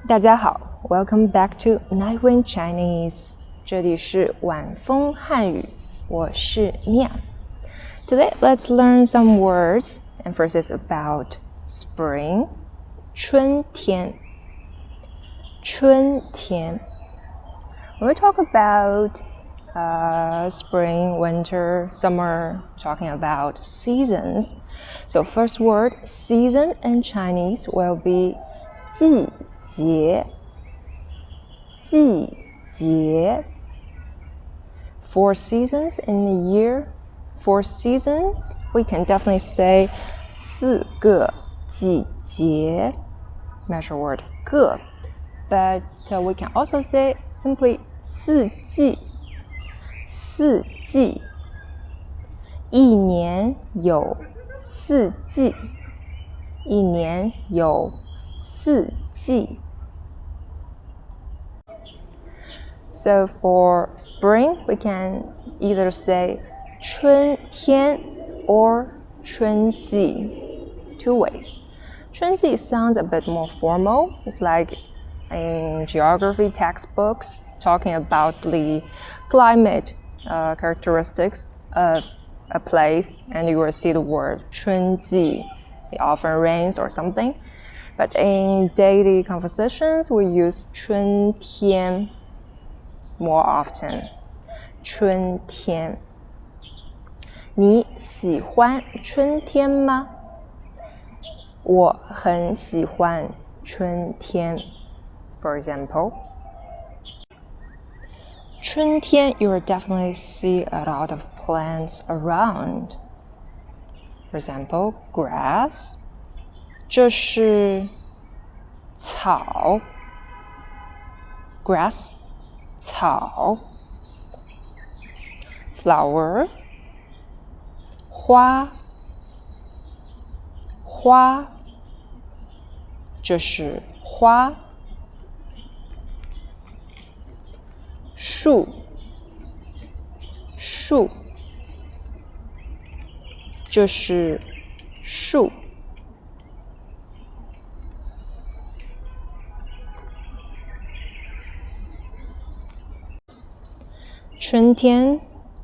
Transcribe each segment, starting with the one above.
大家好 ，Welcome back to Night Wind Chinese， 这里是晚风汉语，我是 Mia。Today, let's learn some words, and first is about spring, 春天。春天。When we talk about spring, winter, summer, talking about seasons. So first word, season in Chinese will be 季节。季节。Four seasons in a year. For seasons, we can definitely say 四个季节。Measure word 个。But we can also say simply 四季。四季。一年有四季。一年有四季。So for spring, we can either say 春天 or 春季. Two ways. 春季 sounds a bit more formal. It's like in geography textbooks talking about the climate characteristics of a place, and you will see the word 春季. It often rains or something. But in daily conversations, we use 春天 more often. 春天。你喜欢春天吗？我很喜欢春天。For example, 春天 you will definitely see a lot of plants around. For example, grass. 这是草。Grass, 草。Flower, 花。花。这是花。树。树。这是树。春天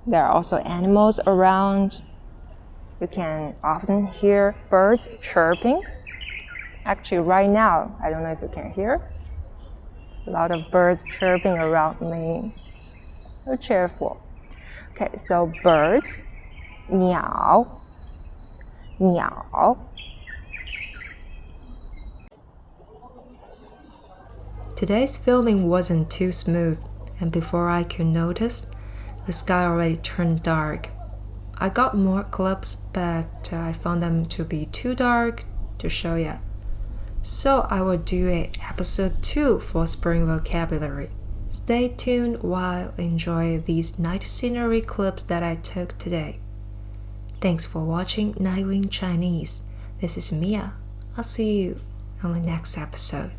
there are also animals around. You can often hear birds chirping. Actually, right now, I don't know if you can hear. A lot of birds chirping around me. So cheerful. Okay, so birds, 鸟。鸟。Today's filming wasn't too smooth, and before I could notice, the sky already turned dark. I got more clips, but I found them to be too dark to show yet. So I will do a episode 2 for spring vocabulary. Stay tuned while I enjoy these night scenery clips that I took today. Thanks for watching Night Wind Chinese. This is Mia. I'll see you on the next episode.